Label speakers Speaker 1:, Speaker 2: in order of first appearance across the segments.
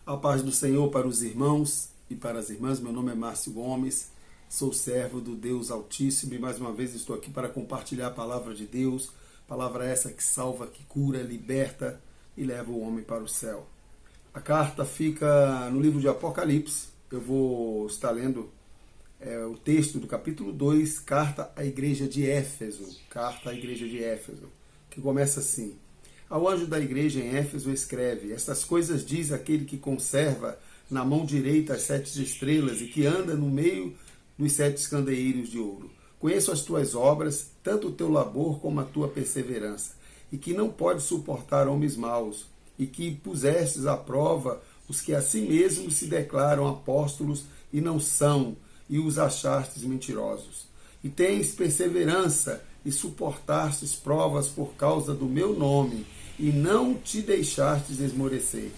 Speaker 1: A paz do Senhor para os irmãos e para as irmãs. Meu nome é Márcio Gomes, sou servo do Deus Altíssimo e mais uma vez estou aqui para compartilhar a palavra de Deus, palavra essa que salva, que cura, liberta e leva o homem para o céu. A carta fica no livro de Apocalipse. Eu vou estar lendo o texto do capítulo 2, carta à igreja de Éfeso, que começa assim: ao anjo da igreja em Éfeso escreve: estas coisas diz aquele que conserva na mão direita as 7 estrelas e que anda no meio dos 7 candeeiros de ouro. Conheço as tuas obras, tanto o teu labor como a tua perseverança, e que não podes suportar homens maus, e que pusestes à prova os que a si mesmos se declaram apóstolos e não são, e os achastes mentirosos. E tens perseverança e suportastes provas por causa do meu nome, e não te deixastes esmorecer.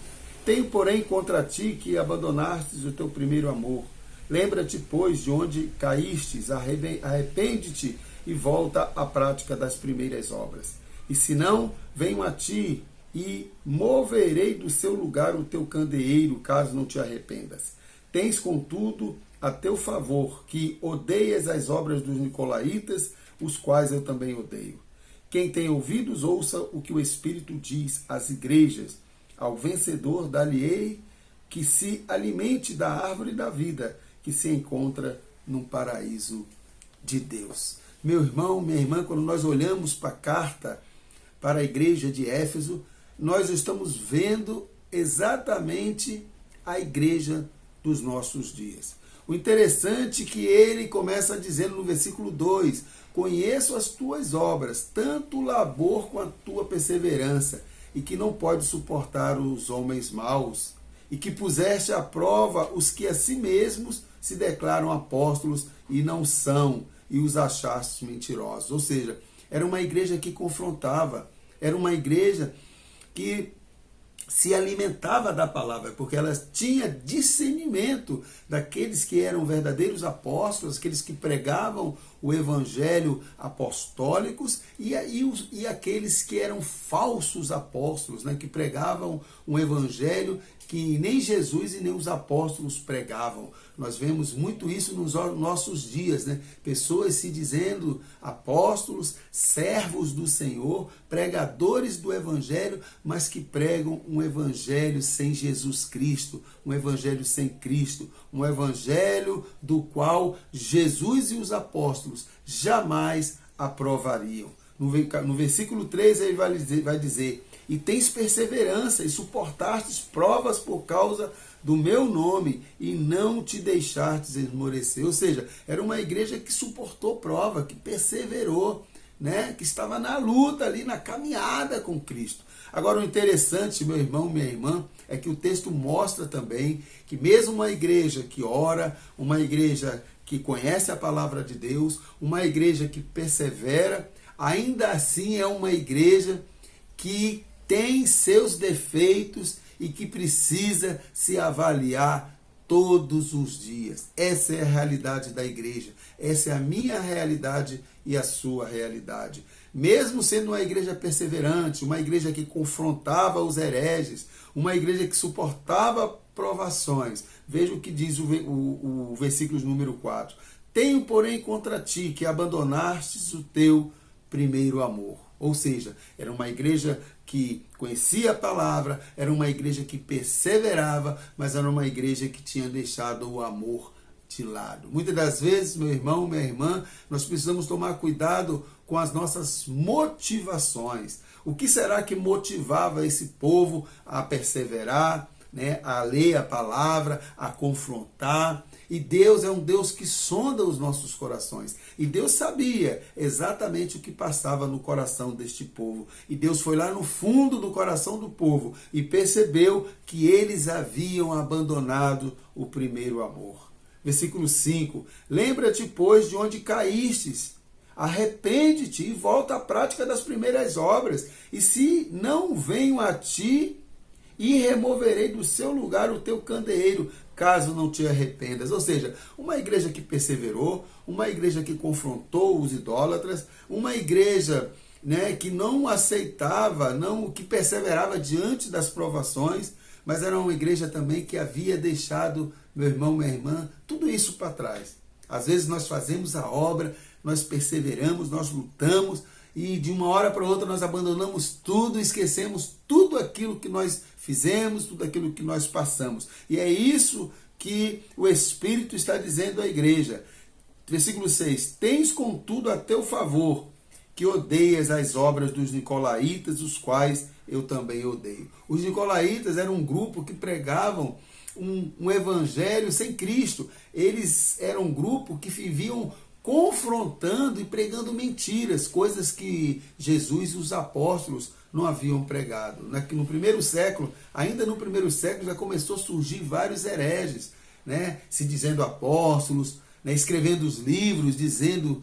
Speaker 1: Tenho, porém, contra ti que abandonastes o teu primeiro amor. Lembra-te, pois, de onde caístes, arrepende-te e volta à prática das primeiras obras. E se não, venho a ti e moverei do seu lugar o teu candeeiro, caso não te arrependas. Tens, contudo, a teu favor, que odeias as obras dos nicolaítas, os quais eu também odeio. Quem tem ouvidos, ouça o que o Espírito diz às igrejas. Ao vencedor dar-lhe-ei que se alimente da árvore da vida, que se encontra num paraíso de Deus. Meu irmão, minha irmã, quando nós olhamos para a carta para a igreja de Éfeso, nós estamos vendo exatamente a igreja dos nossos dias. O interessante é que ele começa dizendo no versículo 2: conheço as tuas obras, tanto o labor quanto a tua perseverança, e que não pode suportar os homens maus, e que puseste à prova os que a si mesmos se declaram apóstolos e não são, e os achaste mentirosos. Ou seja, era uma igreja que confrontava, era uma igreja que se alimentava da palavra, porque ela tinha discernimento daqueles que eram verdadeiros apóstolos, aqueles que pregavam o evangelho apostólicos e aqueles que eram falsos apóstolos, né, que pregavam um evangelho que nem Jesus e nem os apóstolos pregavam. Nós vemos muito isso nos nossos dias, né? Pessoas se dizendo apóstolos, servos do Senhor, pregadores do evangelho, mas que pregam um evangelho sem Jesus Cristo, um evangelho sem Cristo, um evangelho do qual Jesus e os apóstolos jamais aprovariam. No versículo 3 ele vai dizer: e tens perseverança e suportastes provas por causa do meu nome e não te deixastes esmorecer. Ou seja, era uma igreja que suportou prova, que perseverou, né? Que estava na luta ali, na caminhada com Cristo. Agora, o interessante, meu irmão, minha irmã, é que o texto mostra também que mesmo uma igreja que ora, uma igreja que conhece a palavra de Deus, uma igreja que persevera, ainda assim é uma igreja que tem seus defeitos e que precisa se avaliar todos os dias. Essa é a realidade da igreja. Essa é a minha realidade e a sua realidade. Mesmo sendo uma igreja perseverante, uma igreja que confrontava os hereges, uma igreja que suportava provações. Veja o que diz o versículo número 4. Tenho, porém, contra ti que abandonastes o teu primeiro amor. Ou seja, era uma igreja que conhecia a palavra, era uma igreja que perseverava, mas era uma igreja que tinha deixado o amor de lado. Muitas das vezes, meu irmão, minha irmã, nós precisamos tomar cuidado com as nossas motivações. O que será que motivava esse povo a perseverar, né, a ler a palavra, a confrontar? E Deus é um Deus que sonda os nossos corações. E Deus sabia exatamente o que passava no coração deste povo. E Deus foi lá no fundo do coração do povo e percebeu que eles haviam abandonado o primeiro amor. Versículo 5. Lembra-te, pois, de onde caístes. Arrepende-te e volta à prática das primeiras obras. E se não venho a ti, e removerei do seu lugar o teu candeeiro, caso não te arrependas. Ou seja, uma igreja que perseverou, uma igreja que confrontou os idólatras, uma igreja, né, que não aceitava, que perseverava diante das provações, mas era uma igreja também que havia deixado, meu irmão, minha irmã, tudo isso para trás. Às vezes nós fazemos a obra, nós perseveramos, nós lutamos, e de uma hora para outra nós abandonamos tudo, esquecemos tudo aquilo que nós fizemos, tudo aquilo que nós passamos. E é isso que o Espírito está dizendo à igreja. Versículo 6. Tens contudo a teu favor, que odeias as obras dos nicolaítas, os quais eu também odeio. Os nicolaítas eram um grupo que pregavam um evangelho sem Cristo. Eles eram um grupo que viviam confrontando e pregando mentiras, coisas que Jesus e os apóstolos não haviam pregado. No primeiro século, ainda no primeiro século, já começou a surgir vários hereges, né? Se dizendo apóstolos, né? Escrevendo os livros, dizendo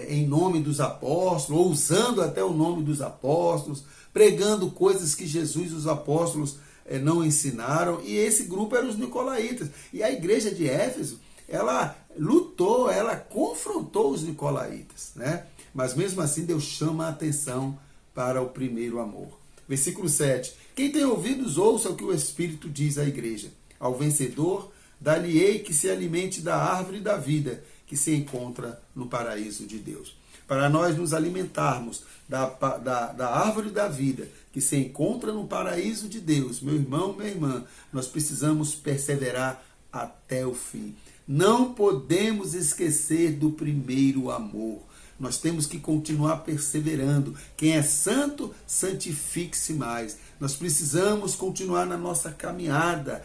Speaker 1: em nome dos apóstolos, ou usando até o nome dos apóstolos, pregando coisas que Jesus e os apóstolos não ensinaram. E esse grupo eram os nicolaítas. E a igreja de Éfeso, ela lutou, ela confrontou os nicolaítas, né? Mas mesmo assim Deus chama a atenção para o primeiro amor. Versículo 7. Quem tem ouvidos, ouça o que o Espírito diz à igreja. Ao vencedor, dar-lhe-ei que se alimente da árvore da vida, que se encontra no paraíso de Deus. Para nós nos alimentarmos da árvore da vida, que se encontra no paraíso de Deus, meu irmão, minha irmã, nós precisamos perseverar até o fim. Não podemos esquecer do primeiro amor. Nós temos que continuar perseverando. Quem é santo, santifique-se mais. Nós precisamos continuar na nossa caminhada,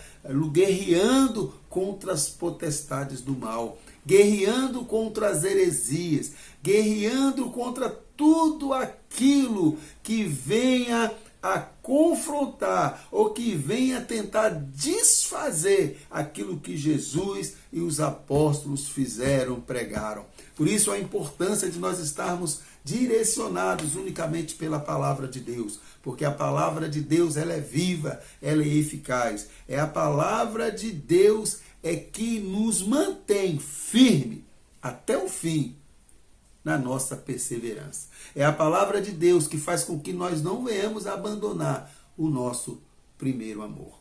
Speaker 1: guerreando contra as potestades do mal, guerreando contra as heresias, guerreando contra tudo aquilo que venha a confrontar ou que venha tentar desfazer aquilo que Jesus e os apóstolos fizeram, pregaram. Por isso a importância de nós estarmos direcionados unicamente pela palavra de Deus, porque a palavra de Deus ela é viva, ela é eficaz. É a palavra de Deus que nos mantém firme até o fim na nossa perseverança. É a palavra de Deus que faz com que nós não venhamos a abandonar o nosso primeiro amor.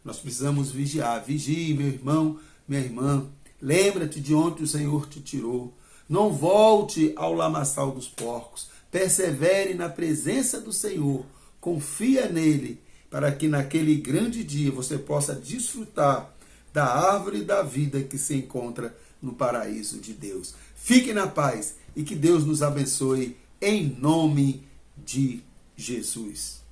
Speaker 1: Nós precisamos vigiar. Vigie, meu irmão, minha irmã. Lembra-te de onde o Senhor te tirou. Não volte ao lamaçal dos porcos. Persevere na presença do Senhor. Confia nele, para que naquele grande dia você possa desfrutar da árvore da vida que se encontra no paraíso de Deus. Fique na paz e que Deus nos abençoe em nome de Jesus.